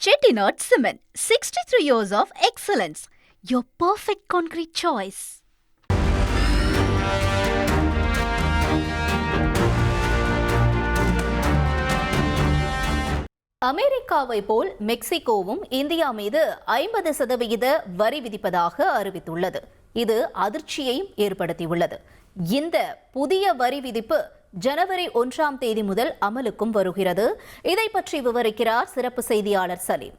Chettinad Cement, 63 years of excellence. Your perfect concrete choice. அமெரிக்காவை போல் மெக்சிகோவும் India மீது 50% வரி விதிப்பதாக அறிவித்துள்ளது. இது அதிர்ச்சியையும் ஏற்படுத்தியுள்ளது. இந்த புதிய வரி விதிப்பு ஜனவரி 1ஆம் தேதி முதல் அமலுக்கும் வருகிறது. இதை பற்றி விவரிக்கிறார் சிறப்பு செய்தியாளர் சலீம்.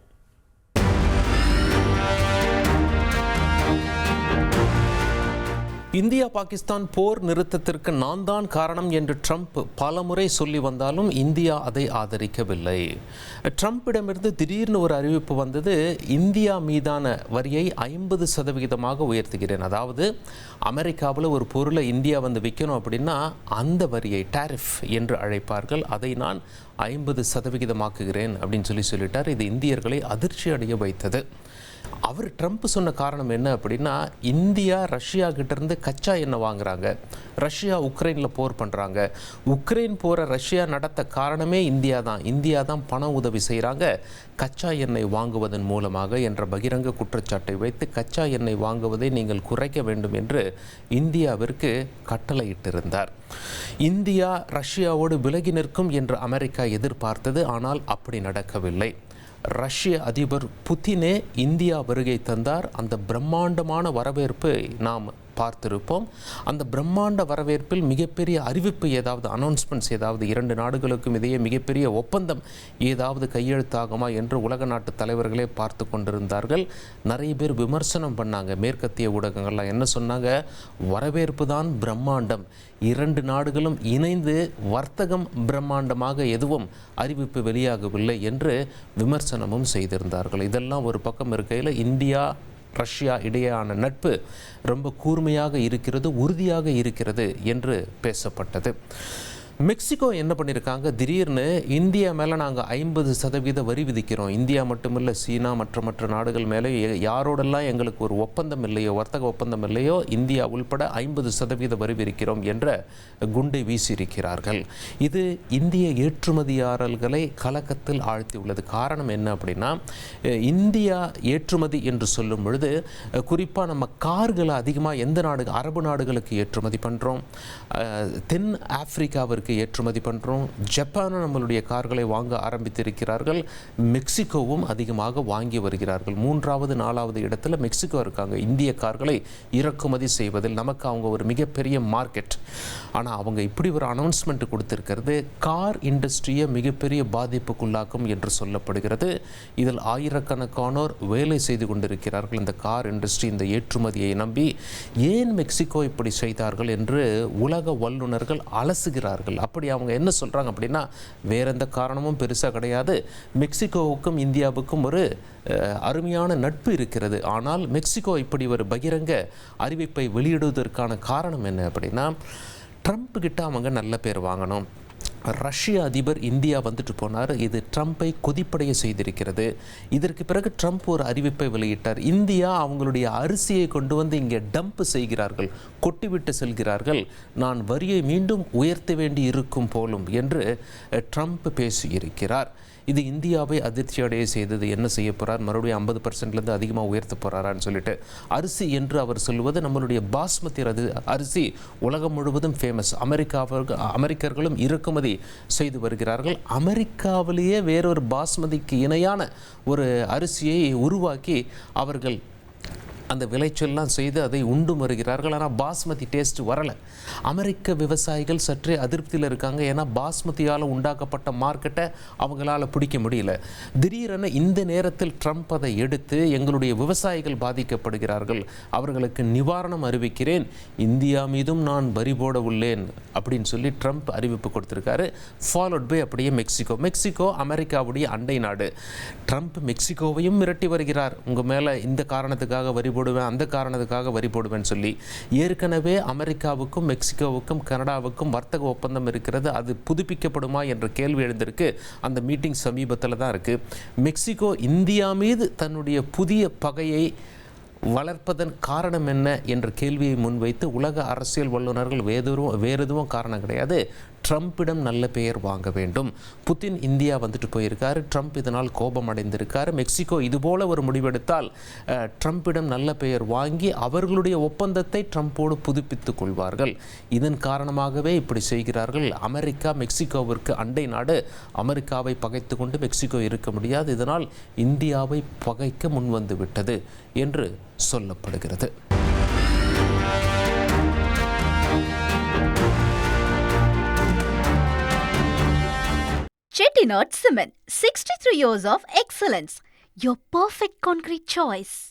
இந்தியா பாகிஸ்தான் போர் நிறுத்தத்திற்கு நான் தான் காரணம் என்று ட்ரம்ப் பலமுறை சொல்லி வந்தாலும் இந்தியா அதை ஆதரிக்கவில்லை. ட்ரம்பிடமிருந்து திடீர்னு ஒரு அறிவிப்பு வந்தது, இந்தியா மீதான வரியை 50% உயர்த்துகிறேன். அதாவது அமெரிக்காவில் ஒரு பொருளை இந்தியா வந்து விற்கணும் அப்படின்னா அந்த வரியை டாரிஃப் என்று அழைப்பார்கள், அதை நான் 50% அப்படின்னு சொல்லிட்டார். இது இந்தியர்களை அதிர்ச்சி அடைய வைத்தது. அவர் ட்ரம்ப் சொன்ன காரணம் என்ன அப்படின்னா, இந்தியா ரஷ்யா கிட்டேருந்து கச்சா எண்ணெய் வாங்குறாங்க, ரஷ்யா உக்ரைனில் போர் பண்ணுறாங்க, உக்ரைன் போரை ரஷ்யா நடத்த காரணமே இந்தியா தான் பண உதவி செய்கிறாங்க கச்சா எண்ணெய் வாங்குவதன் மூலமாக என்ற பகிரங்க குற்றச்சாட்டை வைத்து கச்சா எண்ணெய் வாங்குவதை நீங்கள் குறைக்க வேண்டும் என்று இந்தியாவிற்கு கட்டளையிட்டிருந்தார். இந்தியா ரஷ்யாவோடு விலகி நிற்கும் என்று அமெரிக்கா எதிர்பார்த்தது. ஆனால் அப்படி நடக்கவில்லை. ரஷ்ய அதிபர் புதினே இந்தியா வருகை தந்தார். அந்த பிரம்மாண்டமான வரவேற்பை நாம் பார்த்திருப்போம். அந்த பிரம்மாண்ட வரவேற்பில் மிகப்பெரிய அறிவிப்பு ஏதாவது, அனௌன்ஸ்மெண்ட்ஸ் ஏதாவது, 2 நாடுகளுக்கும் இடையே மிகப்பெரிய ஒப்பந்தம் ஏதாவது கையெழுத்தாகுமா என்று உலக நாட்டு தலைவர்களே பார்த்து கொண்டிருந்தார்கள். நிறைய பேர் விமர்சனம் பண்ணாங்க. மேற்கத்திய ஊடகங்கள்லாம் என்ன சொன்னாங்க, வரவேற்பு தான் பிரம்மாண்டம், 2 நாடுகளும் இணைந்து வர்த்தகம் பிரம்மாண்டமாக எதுவும் அறிவிப்பு வெளியாகவில்லை என்று விமர்சனமும் செய்திருந்தார்கள். இதெல்லாம் ஒரு பக்கம் இருக்கையில் இந்தியா ரஷ்யா இடையேயான நட்பு ரொம்ப கூர்மையாக இருக்கிறது, உறுதியாக இருக்கிறது என்று பேசப்பட்டது. மெக்சிகோ என்ன பண்ணியிருக்காங்க, திடீர்னு இந்தியா மேலே நாங்கள் 50% வரி விதிக்கிறோம், இந்தியா மட்டுமில்லை சீனா மற்ற நாடுகள் மேலே யாரோடெல்லாம் எங்களுக்கு ஒரு ஒப்பந்தம் இல்லையோ, வர்த்தக ஒப்பந்தம் இல்லையோ, இந்தியா உள்பட 50% வரி விதிக்கிறோம் என்ற குண்டை வீசியிருக்கிறார்கள். இது இந்திய ஏற்றுமதியாளர்களை கலக்கத்தில் ஆழ்த்தியுள்ளது. காரணம் என்ன அப்படின்னா, இந்தியா ஏற்றுமதி என்று சொல்லும் பொழுது குறிப்பாக நம்ம கார்களை அதிகமாக எந்த நாடு, அரபு நாடுகளுக்கு ஏற்றுமதி பண்ணுறோம், தென் ஆப்பிரிக்காவிற்கு ஏற்றுமதி பண்ணுறோம், ஜப்பானும் நம்மளுடைய கார்களை வாங்க ஆரம்பித்திருக்கிறார்கள், மெக்சிகோவும் அதிகமாக வாங்கி வருகிறார்கள். 3வது 4வது இடத்துல மெக்சிகோ இருக்காங்க இந்திய கார்களை இறக்குமதி செய்வதில். நமக்கு அவங்க ஒரு மிகப்பெரிய மார்க்கெட். ஆனால் அவங்க இப்படி ஒரு அனௌன்ஸ்மெண்ட் கொடுத்திருக்கிறது, கார் இண்டஸ்ட்ரியை மிகப்பெரிய பாதிப்புக்குள்ளாக்கும் என்று சொல்லப்படுகிறது. இதில் ஆயிரக்கணக்கானோர் வேலை செய்து கொண்டிருக்கிறார்கள். இந்த கார் இண்டஸ்ட்ரி இந்த ஏற்றுமதியை நம்பி ஏன் மெக்சிகோ இப்படி செய்தார்கள் என்று உலக வல்லுநர்கள் அலசுகிறார்கள். அப்படி அவங்க என்ன சொல்கிறாங்க அப்படின்னா, வேற எந்த காரணமும் பெருசாக கிடையாது, மெக்சிகோவுக்கும் இந்தியாவுக்கும் ஒரு அருமையான நட்பு இருக்கிறது. ஆனால் மெக்சிகோ இப்படி ஒரு பகிரங்க அறிவிப்பை வெளியிடுவதற்கான காரணம் என்ன அப்படின்னா, ட்ரம்ப் கிட்ட அவங்க நல்ல பேர் வாங்கணும். ரஷ்ய அதிபர் இந்தியா வந்துட்டு போனார், இது ட்ரம்ப்பை கொதிப்படைய செய்திருக்கிறது. இதற்கு பிறகு ட்ரம்ப் ஒரு அறிவிப்பை வெளியிட்டார், இந்தியா அவங்களுடைய அரிசியை கொண்டு வந்து இங்கே டம்ப் செய்கிறார்கள், கொட்டிவிட்டு செல்கிறார்கள், நான் வரியை மீண்டும் உயர்த்த வேண்டி இருக்கும் போலும் என்று ட்ரம்ப் பேசியிருக்கிறார். இது இந்தியாவை அதிர்ச்சி அடைய செய்தது. என்ன செய்ய போகிறார், மறுபடியும் 50%லேருந்து அதிகமாக உயர்த்த போகிறாரான்னு சொல்லிட்டு. அரிசி என்று அவர் சொல்வது நம்மளுடைய பாஸ்மதி அரிசி உலகம் முழுவதும் ஃபேமஸ். அமெரிக்கர்களும் இறக்குமதி செய்து வருகிறார்கள். அமெரிக்காவிலேயே வேறொரு பாஸ்மதிக்கு இணையான ஒரு அரிசியை உருவாக்கி அவர்கள் அந்த விளைச்சல்லாம் செய்து அதை உண்டு வருகிறார்கள். ஆனால் பாஸ்மதி டேஸ்ட் வரலை. அமெரிக்க விவசாயிகள் சற்றே அதிருப்தியில் இருக்காங்க. ஏன்னா பாஸ்மதியால் உண்டாக்கப்பட்ட மார்க்கெட்டை அவங்களால பிடிக்க முடியல. திடீரென இந்த நேரத்தில் ட்ரம்ப் அதை எடுத்து எங்களுடைய விவசாயிகள் பாதிக்கப்படுகிறார்கள், அவர்களுக்கு நிவாரணம் அறிவிக்கிறேன், இந்தியா மீதும் நான் வரி போட உள்ளேன் அப்படின்னு சொல்லி ட்ரம்ப் அறிவிப்பு கொடுத்திருக்காரு. ஃபாலோட் பை அப்படியே மெக்சிகோ அமெரிக்காவுடைய அண்டை நாடு. ட்ரம்ப் மெக்சிகோவையும் மிரட்டி வருகிறார், உங்கள் மேலே இந்த காரணத்துக்காக வரி போடுவேன், அந்த காரணத்துக்காக வரி போடுவேன் சொல்லி. ஏற்கனவே அமெரிக்காவுக்கும் மெக்சிகோவுக்கும் கனடாவுக்கும் வர்த்தக ஒப்பந்தம் இருக்கிறது, அது புதுப்பிக்கப்படுமா என்ற கேள்வி எழுந்திருக்கு. அந்த மீட்டிங் சமீபத்தில் தான் இருக்குது. மெக்சிகோ இந்தியா மீது தன்னுடைய புதிய பகையை வளர்ப்பதன் காரணம் என்ன என்ற கேள்வியை முன்வைத்து உலக அரசியல் வல்லுநர்கள் வேறு எதுவும் காரணம் கிடையாது, ட்ரம்பிடம் நல்ல பெயர் வாங்க வேண்டும். புதின் இந்தியா வந்துட்டு போயிருக்காரு, ட்ரம்ப் இதனால் கோபம் அடைந்திருக்காரு. மெக்சிகோ இதுபோல ஒரு முடிவெடுத்தால் ட்ரம்பிடம் நல்ல பெயர் வாங்கி அவர்களுடைய ஒப்பந்தத்தை ட்ரம்போடு புதுப்பித்துக் கொள்வார்கள். இதன் காரணமாகவே இப்படி செய்கிறார்கள். அமெரிக்கா மெக்சிகோவிற்கு அண்டை நாடு. அமெரிக்காவை பகைத்து கொண்டு மெக்சிகோ இருக்க முடியாது. இதனால் இந்தியாவை பகைக்க முன்வந்து விட்டது என்று சொல்லப்படுகிறது. Chettinad Cement, 63 years of excellence. Your perfect concrete choice.